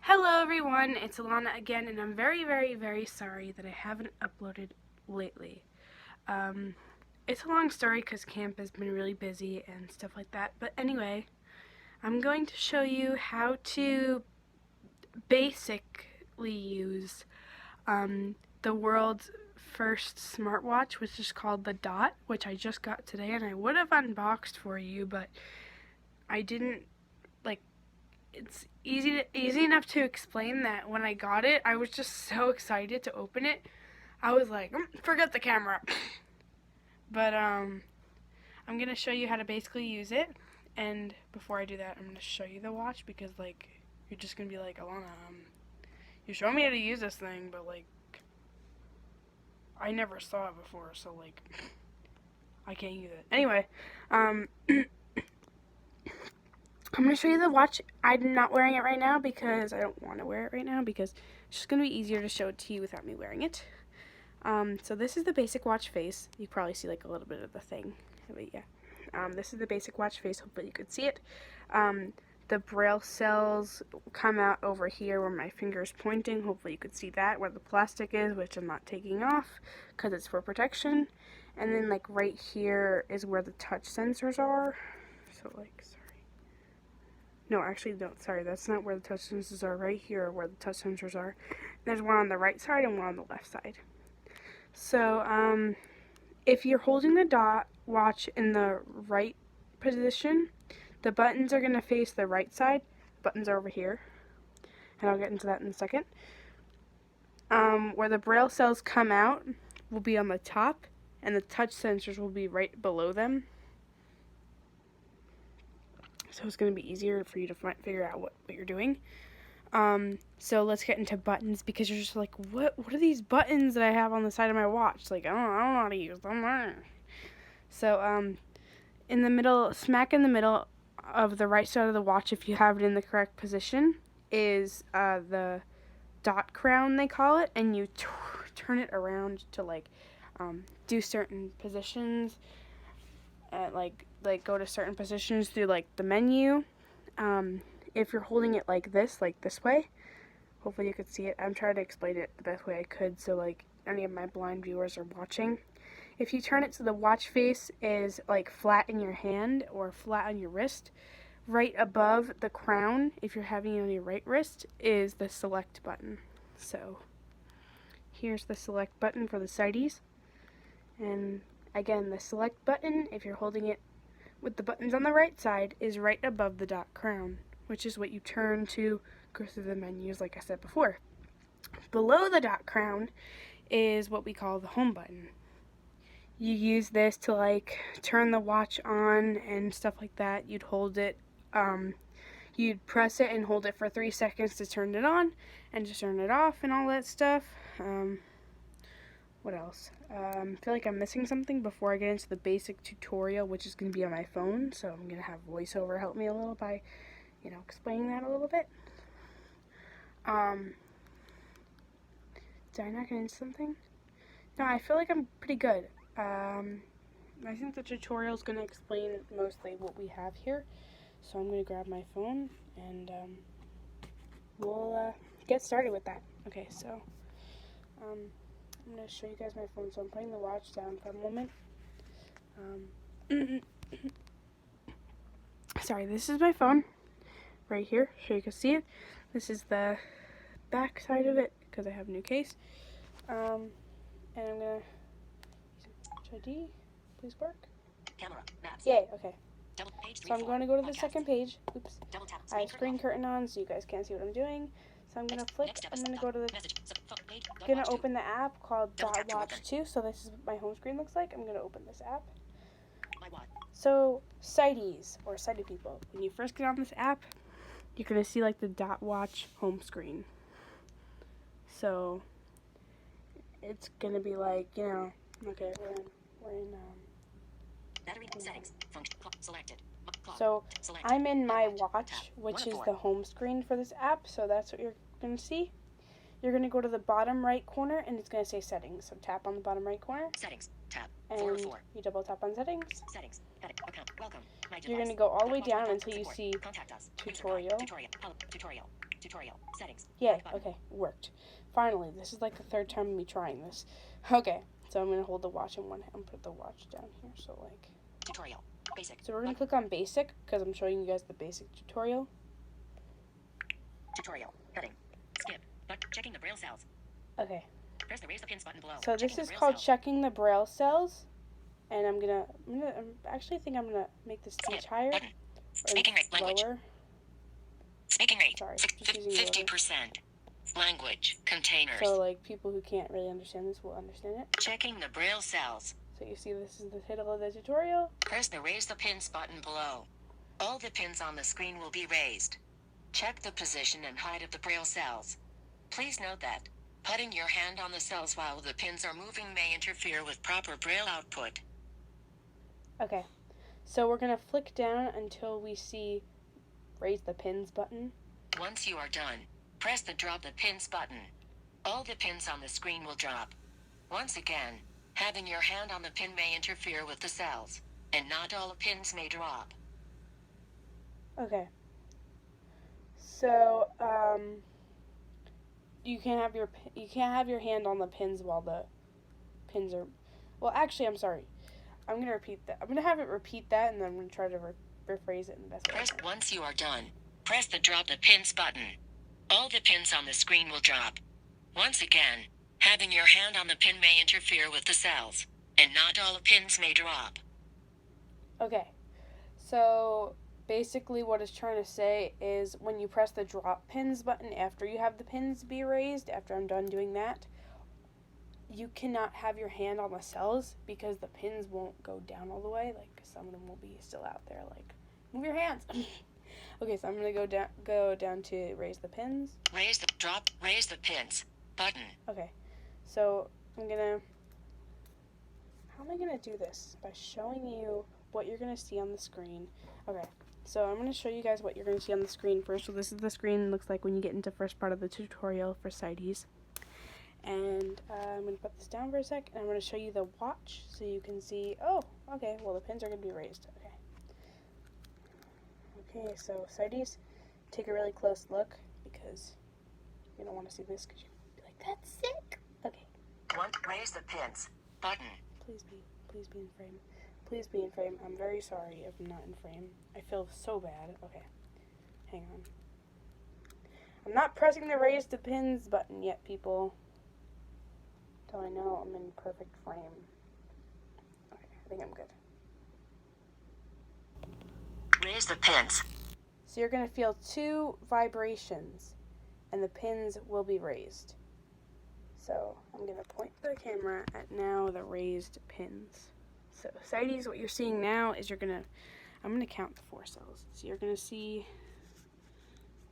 Hello everyone, it's Alana again, and I'm very sorry that I haven't uploaded lately. It's a long story because camp has been really busy and stuff like that, but anyway, I'm going to show you how to basically use the world's first smartwatch, which is called the Dot, which I just got today, and I would have unboxed for you, but I didn't, it's easy enough to explain that when I got it, I was just so excited to open it. I was like, forget the camera. But I'm gonna show you how to basically use it. And before I do that, I'm gonna show you the watch because you're just gonna be like, Alana, you're showing me how to use this thing, but I never saw it before, so I can't use it. Anyway, I'm going to show you the watch. I'm not wearing it right now because I don't want to wear it right now because it's just going to be easier to show it to you without me wearing it. So this is the basic watch face. You probably see a little bit of the thing, but yeah. This is the basic watch face. Hopefully you could see it. The Braille cells come out over here where my finger is pointing. Hopefully you could see that, where the plastic is, which I'm not taking off because it's for protection. And then right here is where the touch sensors are. So no, actually, no, sorry, that's not where the touch sensors are. Right here are where the touch sensors are. There's one on the right side and one on the left side. So, if you're holding the Dot watch in the right position, the buttons are going to face the right side. Buttons are over here, and I'll get into that in a second. Where the Braille cells come out will be on the top, and the touch sensors will be right below them. So it's going to be easier for you to figure out what you're doing. So let's get into buttons, because you're just like, what are these buttons that I have on the side of my watch? I don't know how to use them. So, in the middle, smack in the middle of the right side of the watch, if you have it in the correct position, is the dot crown, they call it, and you turn it around to do certain positions. Go to certain positions through the menu. If you're holding it like this way, hopefully you could see it. I'm trying to explain it the best way I could so any of my blind viewers are watching. If you turn it so the watch face is flat in your hand or flat on your wrist, right above the crown, if you're having it on your right wrist, is the select button. So here's the select button for the sighties. And again, the select button, if you're holding it with the buttons on the right side, is right above the dot crown, which is what you turn to go through the menus, like I said before. Below the dot crown is what we call the home button. You use this to turn the watch on and stuff like that. You'd hold it, you'd press it and hold it for 3 seconds to turn it on and to turn it off and all that stuff. What else? I feel like I'm missing something before I get into the basic tutorial, which is going to be on my phone, so I'm going to have voiceover help me a little by, explaining that a little bit. Did I not get into something? No, I feel like I'm pretty good. I think the tutorial is going to explain mostly what we have here, so I'm going to grab my phone and we'll get started with that. Okay, so I'm going to show you guys my phone, so I'm putting the watch down for a moment. Sorry, this is my phone right here, so you can see it. This is the back side of it, because I have a new case. And I'm going to use ID, please work. Camera, maps. Yay, okay. Page 3, So I'm going to go to the podcast. second page. Oops. Tap, I have screen curtain on, so you guys can't see what I'm doing. So I'm going to flick, I'm going to go to the, going to open the app called Dot Watch 2. So this is what my home screen looks like. I'm going to open this app. So, sighties, or sighted people, when you first get on this app, you're going to see the Dot Watch home screen. So, it's going to be okay, we're in battery settings, function, selected. So I'm in my watch, which is the home screen for this app, so that's what you're going to see. You're going to go to the bottom right corner, and it's going to say settings. So tap on the bottom right corner. Settings, tab, and 404. You double tap on settings. Settings, edit, account, welcome. You're going to go all the way down until you see tutorial. Tutorial. Tutorial. Settings. Yeah, Back button. okay, worked. Finally, this is like the third time me trying this. Okay, so I'm gonna hold the watch in one hand and put the watch down here, so like... Tutorial. Basic. So we're gonna Button. click on basic, because I'm showing you guys the basic tutorial. Tutorial. Heading. Skip. But checking the Braille cells. Okay, Press the raise the pins button below. so this Checking the is Braille called cells. checking the Braille cells. And I actually think I'm gonna make this much Skip. higher. Button. Or Speaking rate. Language. lower. Speaking rate. Sorry, just using the 50%. Language. Containers. So like people who can't really understand this will understand it. Checking the Braille cells. So you see this is the title of the tutorial. Press the raise the pins button below. All the pins on the screen will be raised. Check the position and height of the Braille cells. Please note that putting your hand on the cells while the pins are moving may interfere with proper Braille output. Okay, so we're gonna flick down until we see raise the pins button. Once you are done, press the drop the pins button. All the pins on the screen will drop. Once again, having your hand on the pin may interfere with the cells, and not all the pins may drop. Okay. So you can't have your hand on the pins while the pins are. Well, actually, I'm sorry. I'm gonna repeat that. I'm gonna have it repeat that, and then I'm gonna try to rephrase it in the best way. Once you are done, press the drop the pins button. All the pins on the screen will drop. Once again, having your hand on the pin may interfere with the cells, and not all the pins may drop. Okay. So basically what it's trying to say is when you press the drop pins button after you have the pins be raised, after I'm done doing that, you cannot have your hand on the cells because the pins won't go down all the way. Like some of them will be still out there. Like, move your hands. Okay, so I'm gonna go down to raise the pins. Raise the pins button. Okay, so how am I gonna do this? By showing you what you're gonna see on the screen. Okay, so I'm gonna show you guys what you're gonna see on the screen first. So this is the screen looks like when you get into first part of the tutorial for sighties. And I'm going to put this down for a sec, and I'm going to show you the watch so you can see, oh, okay, well the pins are going to be raised, okay, so sighties, take a really close look, because you don't want to see this, because you'll be like, that's sick, okay. Raise the pins button. Please be in frame, please be in frame, I'm very sorry if I'm not in frame, I feel so bad, okay, hang on. I'm not pressing the raise the pins button yet, people. I know I'm in perfect frame. Okay, I think I'm good. Raise the pins. So you're going to feel 2 vibrations, and the pins will be raised. So I'm going to point the camera at now the raised pins. So sighties, what you're seeing now is I'm going to count the 4 cells. So you're going to see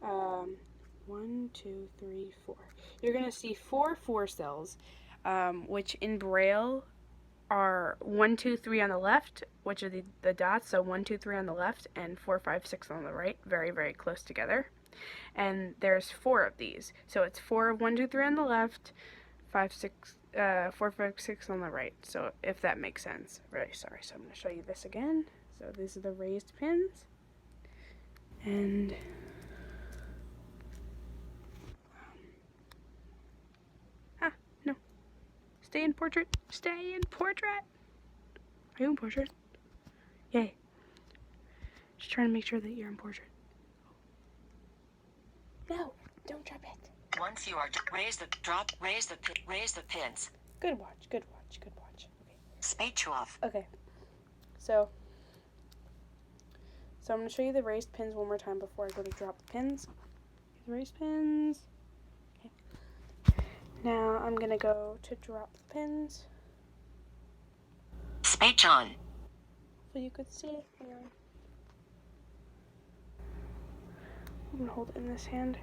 1, 2, 3, 4. You're going to see 4 cells. Which in Braille are 1, 2, 3 on the left, which are the dots, so 1, 2, 3 on the left, and 4, 5, 6 on the right, very, very close together. And there's 4 of these, so it's 4 of 1, 2, 3 on the left, 4, 5, 6 on the right, so if that makes sense. Really sorry, so I'm going to show you this again. So these are the raised pins, and stay in portrait. Stay in portrait. Are you in portrait? Yay. Just trying to make sure that you're in portrait. No, don't drop it. Once you are raise the pins. Good watch, good watch, good watch. Okay. Speech off. Okay. So I'm going to show you the raised pins one more time before I go to drop the pins. The raised pins. Now I'm going to go to drop the pins. Speech on. So you could see. Hang on. I'm going to hold it in this hand.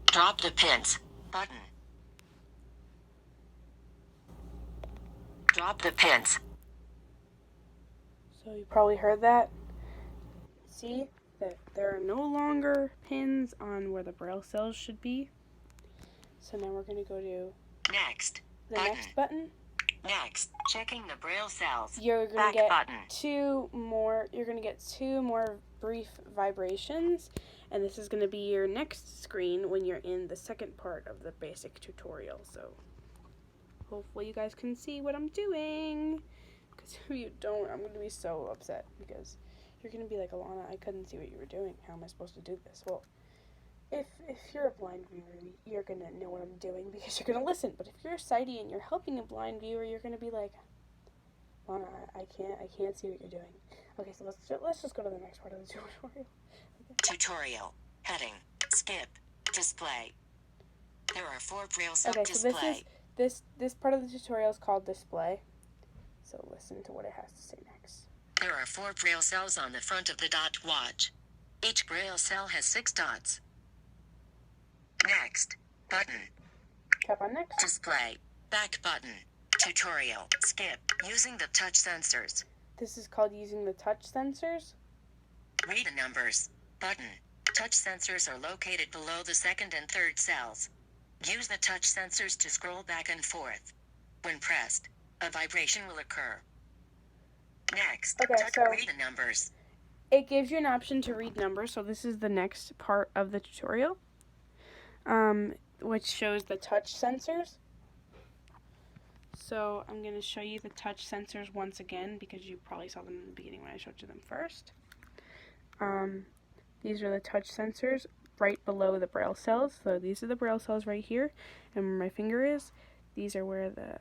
Drop the pins button. Drop the pins. So you probably heard that. See that there are no longer pins on where the Braille cells should be. So now we're going to go to Next the button. next button. Next, checking the Braille cells. You're gonna Back get button. two more brief vibrations, and this is gonna be your next screen when you're in the second part of the basic tutorial. So hopefully you guys can see what I'm doing, because if you don't, I'm gonna be so upset, because you're gonna be like, Alana, I couldn't see what you were doing. How am I supposed to do this? Well, if you're a blind viewer, you're gonna know what I'm doing because you're gonna listen. But if you're sighty and you're helping a blind viewer, you're gonna be like, Lana, I can't see what you're doing. Okay, so let's just go to the next part of the tutorial. Okay. Tutorial. Heading. Skip. Display. There are 4 Braille cells. Okay, so this part of the tutorial is called display. So listen to what it has to say next. There are 4 Braille cells on the front of the dot watch. Each Braille cell has 6 dots. Next. Button. Tap on next. Display. Back button. Tutorial. Skip. Using the touch sensors. This is called using the touch sensors. Read the numbers. Button. Touch sensors are located below the second and third cells. Use the touch sensors to scroll back and forth. When pressed, a vibration will occur. Next, Okay, so read the numbers. It gives you an option to read numbers, so this is the next part of the tutorial, which shows the touch sensors. So I'm going to show you the touch sensors once again, because you probably saw them in the beginning when I showed you them first. These are the touch sensors right below the Braille cells. So these are the Braille cells right here, and where my finger is, these are where the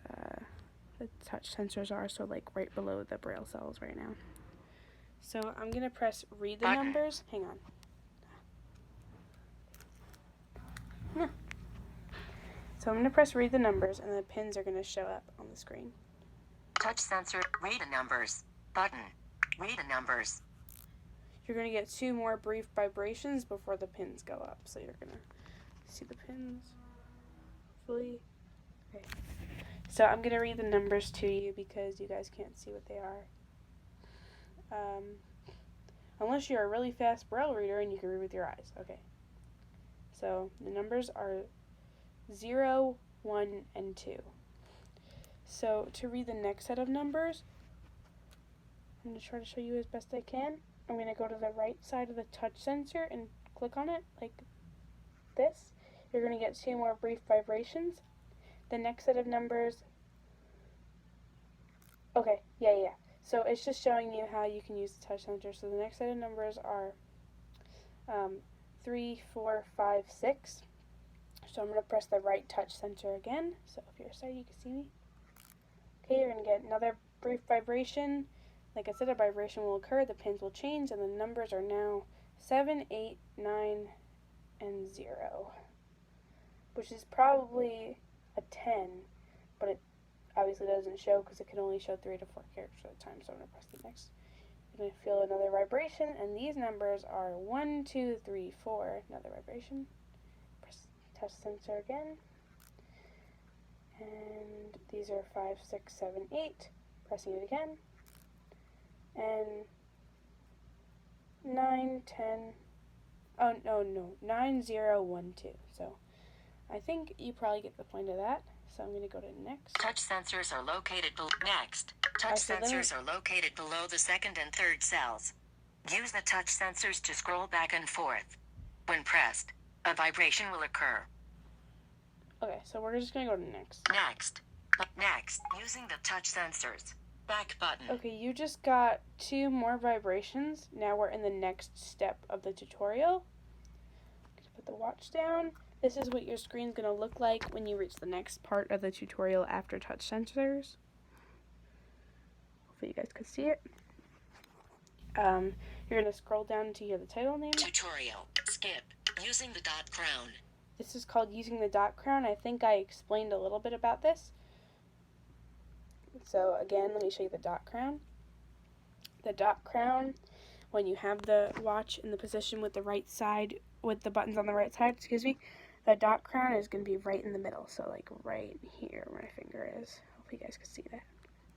touch sensors are, so like right below the Braille cells right now. So I'm going to press read the numbers. Hang on. So I'm going to press read the numbers, and the pins are going to show up on the screen. Touch sensor, read the numbers. Button. Read the numbers. You're going to get 2 more brief vibrations before the pins go up. So you're going to see the pins. Hopefully. Okay. So I'm going to read the numbers to you because you guys can't see what they are. Unless you're a really fast Braille reader and you can read with your eyes. Okay. So the numbers are 0, 1, and 2. So to read the next set of numbers, I'm going to try to show you as best I can. I'm going to go to the right side of the touch sensor and click on it like this. You're going to get 2 more brief vibrations. The next set of numbers, okay, yeah. So it's just showing you how you can use the touch sensor. So the next set of numbers are 3, 4, 5, 6. So I'm going to press the right touch sensor again. So if you're sighted, you can see me. Okay, you're going to get another brief vibration. Like I said, a vibration will occur, the pins will change, and the numbers are now 7, 8, 9, and 0. Which is probably a 10, but it obviously doesn't show because it can only show 3 to 4 characters at a time. So I'm going to press the next. You're going to feel another vibration, and these numbers are 1, 2, 3, 4. Another vibration. Press touch sensor again. And these are 5, 6, 7, 8. Pressing it again. And 9, 10. Oh, no. 9, 0, 1, 2. So I think you probably get the point of that. So I'm going to go to next. Touch sensors are located below. Next. Touch sensors are located below the second and third cells. Use the touch sensors to scroll back and forth. When pressed, a vibration will occur. Okay, so we're just going to go to next. Next. Using the touch sensors. Back button. Okay, you just got 2 more vibrations. Now we're in the next step of the tutorial. Just put the watch down. This is what your screen's going to look like when you reach the next part of the tutorial after touch sensors. Hopefully you guys can see it. You're going to scroll down until you hear the title name. Tutorial. Skip. Using the dot crown. This is called using the dot crown. I think I explained a little bit about this. So again, let me show you the dot crown. The dot crown, when you have the watch in the position with the right side, with the buttons on the right side, the dot crown is going to be right in the middle. So like right here where my finger is. Hopefully you guys can see that.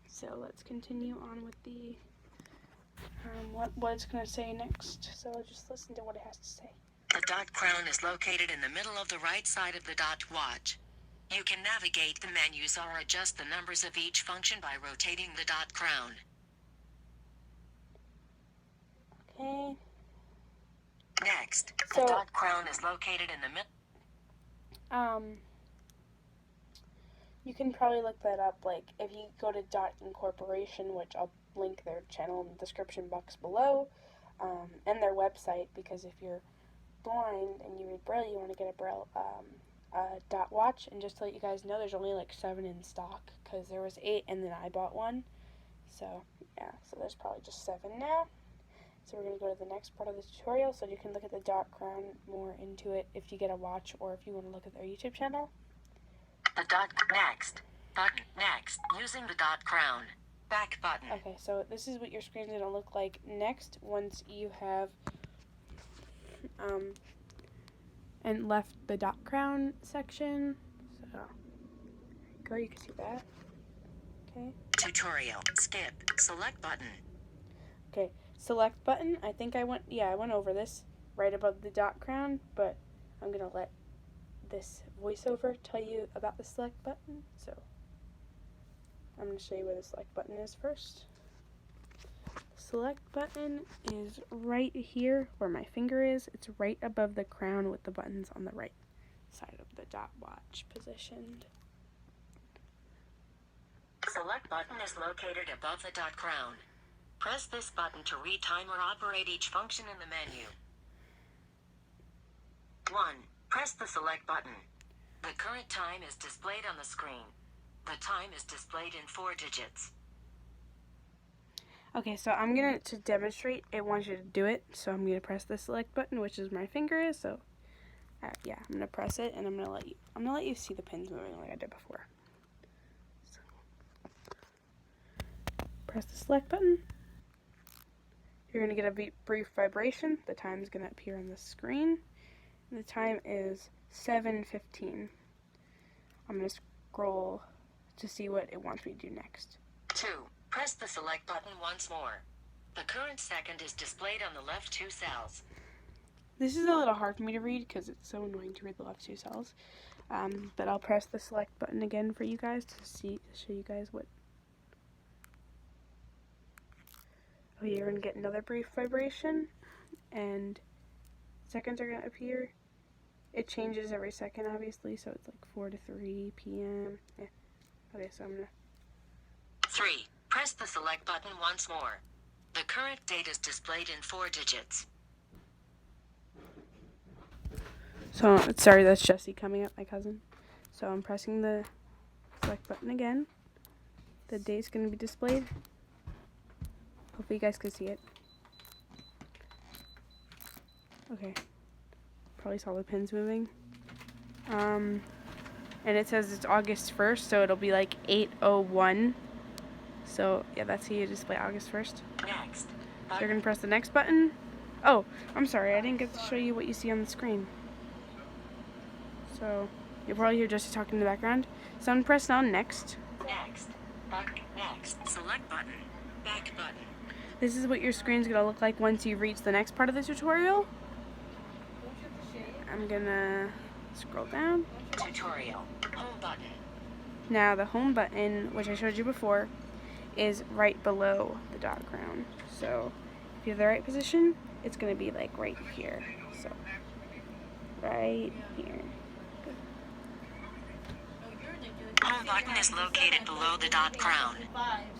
So let's continue on with the, what it's going to say next. So just listen to what it has to say. The dot crown is located in the middle of the right side of the dot watch. You can navigate the menus or adjust the numbers of each function by rotating the dot crown. Okay. Next, So, the dot crown is located in the middle. You can probably look that up, like, if you go to Dot Incorporation, which I'll link their channel in the description box below, and their website, because if you're blind and you read Braille, you want to get a Braille dot watch. And just to let you guys know, there's only like 7 in stock, because there was 8 and then I bought one. So yeah, so there's probably just 7 now. So we're going to go to the next part of the tutorial, so you can look at the dot crown more into it if you get a watch or if you want to look at their YouTube channel. The dot next button next using the dot crown back button. Okay, so this is what your screen's going to look like next once you have and left the dot crown section. So go, you can see that. Okay. Tutorial skip select button. Okay, select button. I think I went over this right above the dot crown, but I'm gonna let this voiceover tell you about the select button. So I'm gonna show you where the select button is first. The select button is right here where my finger is. It's right above the crown with the buttons on the right side of the dot watch positioned. Select button is located above the dot crown. Press this button to read time or operate each function in the menu. 1. Press the select button. The current time is displayed on the screen. The time is displayed in 4 digits. Okay, so I'm gonna, to demonstrate, it wants you to do it. So I'm gonna press the select button, which is my finger is. So yeah, I'm gonna press it, and I'm gonna let you see the pins moving like I did before. So, press the select button. You're gonna get a brief vibration. The time is gonna appear on the screen. And the time is 7:15. I'm gonna scroll to see what it wants me to do next. 2. Press the select button once more. The current second is displayed on the left 2 cells. This is a little hard for me to read because it's so annoying to read the left 2 cells. But I'll press the select button again for you guys to show you guys what. Oh, you're gonna get another brief vibration, and seconds are gonna appear. It changes every second, obviously, so it's like 4 to 3 p.m. Yeah. Okay, so I'm gonna. 3. Press the select button once more. The current date is displayed in 4 digits. So, sorry, that's Jesse coming up, my cousin. So I'm pressing the select button again. The date's going to be displayed. Hopefully you guys can see it. Okay. Probably saw the pins moving. And it says it's August 1st, so it'll be like 8:01. So, yeah, that's how you display August 1st. Next. So you're going to press the next button. Oh, I'm sorry, I didn't get to show you what you see on the screen. So, you'll probably hear Jesse talking in the background. So I'm going to press now next. Next. Next. Select button. Back button. This is what your screen's going to look like once you reach the next part of the tutorial. I'm going to scroll down. Tutorial. Home button. Now the home button, which I showed you before, is right below the dot crown. So if you have the right position, it's going to be like right here. So right here. Home button is located below the dot crown.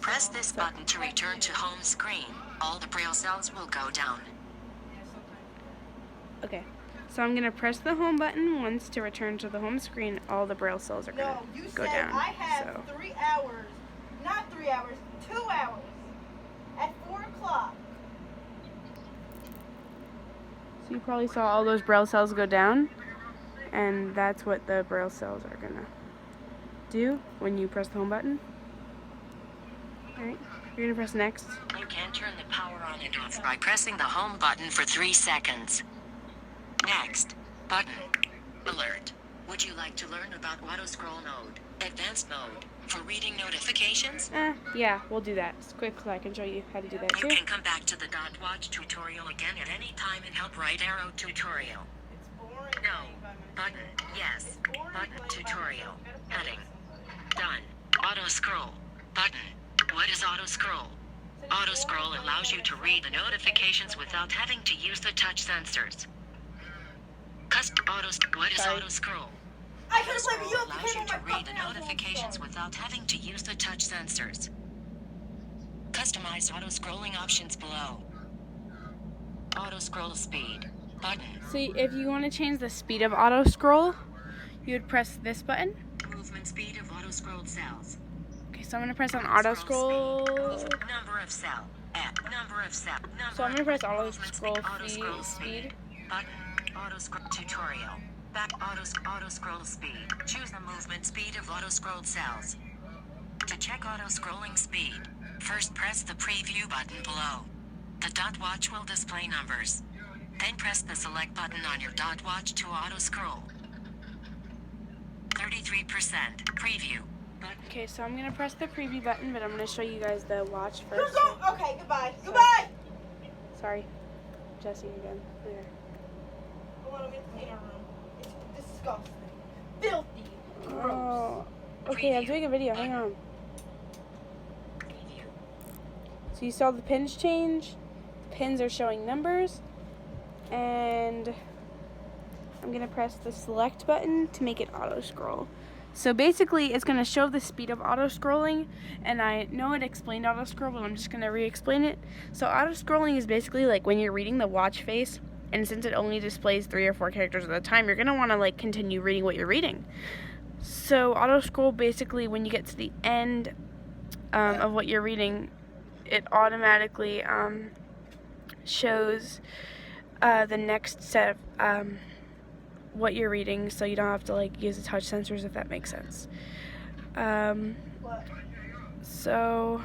Press this button to return to home screen. All the Braille cells will go down. Okay, so I'm going to press the home button once to return to the home screen. All the Braille cells are going to go down. I have 3 hours, not 3 hours, 2 hours at 4 o'clock. So you probably saw all those Braille cells go down, and that's what the Braille cells are going to do when you press the home button. Alright, you're going to press next. You can turn the power on and off by pressing the home button for 3 seconds. Next. Button. Alert. Would you like to learn about auto scroll mode, advanced mode, for reading notifications? Yeah, we'll do that. It's quick so I can show you how to do that You too. can come back to the dot watch tutorial again at any time and help right arrow tutorial. It's boring. No. Button. Yes. Button. Tutorial. Heading. Done. Auto scroll. Button. What is auto scroll? Auto scroll allows you to read the notifications without having to use the touch sensors. What is Sorry. auto scroll? I Auto could have played scroll you allows you to read the fucking house notifications phone. without having to use the touch sensors. Customize auto scrolling options below. Auto scroll speed. Button. See, if you want to change the speed of auto scroll, you would press this button. Movement speed of auto scrolled cells. Okay, so I'm gonna press on auto scroll. Number of cell. Number of cell. So I'm gonna press auto Movement scroll Auto speed. Button. Auto scroll tutorial. Back auto scroll speed. Choose the movement speed of auto scrolled cells. To check auto scrolling speed, first press the preview button below. The dot watch will display numbers. Then press the select button on your dot watch to auto scroll. 33% preview. Okay, so I'm gonna press the preview button, but I'm gonna show you guys the watch You're first. going. Okay, goodbye. Goodbye. Sorry, Jesse again. There. I want to get the cleaner room. It's disgusting. Filthy. Gross. Oh, okay, I'm doing a video. Hang on. Preview. So you saw the pins change. The pins are showing numbers, and I'm gonna press the select button to make it auto scroll. So basically, it's gonna show the speed of auto scrolling, and I know it explained auto scroll, but I'm just gonna re-explain it. So auto scrolling is basically like when you're reading the watch face, and since it only displays 3 or 4 characters at a time, you're gonna want to like continue reading what you're reading. So auto scroll basically, when you get to the end of what you're reading, it automatically shows the next set of what you're reading, so you don't have to like use the touch sensors, if that makes sense. What? So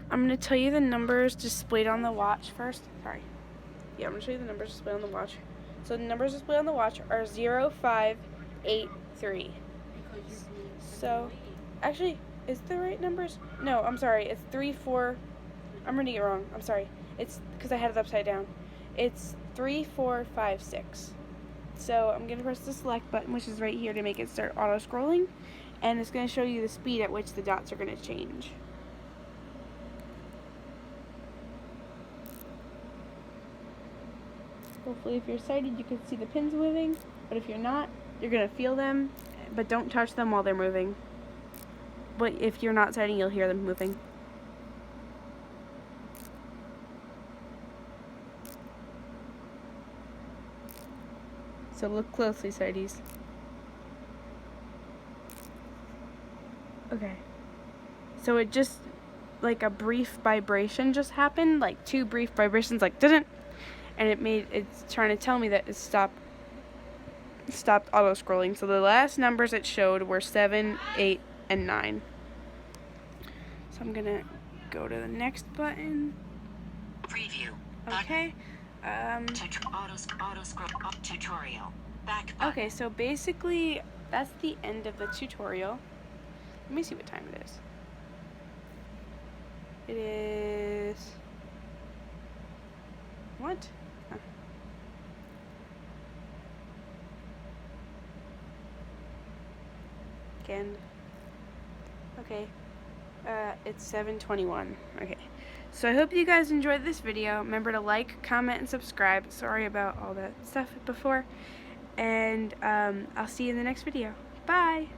I'm gonna tell you the numbers displayed on the watch first. Sorry. Yeah, I'm gonna show you the numbers displayed on the watch. So the numbers displayed on the watch are 0, 5, 8, 3. So actually, is the right numbers? No, I'm sorry. It's 3, 4. I'm reading it wrong. I'm sorry. It's because I had it upside down. It's 3, 4, 5, 6. So I'm going to press the select button, which is right here, to make it start auto scrolling, and it's going to show you the speed at which the dots are going to change. Hopefully if you're sighted you can see the pins moving, but if you're not, you're going to feel them, but don't touch them while they're moving. But if you're not sighted, you'll hear them moving. So look closely, sighties. Okay. So it just, like a brief vibration just happened, like 2 brief vibrations, like didn't, and it's trying to tell me that it stopped auto scrolling. So the last numbers it showed were 7, 8, and 9. So I'm gonna go to the next button. Preview. Okay. Auto scroll tutorial. Back button. Okay, so basically that's the end of the tutorial. Let me see what time it is. It is what? Huh. Again. Okay. It's 7:21. Okay. So I hope you guys enjoyed this video. Remember to like, comment, and subscribe. Sorry about all that stuff before. And I'll see you in the next video. Bye!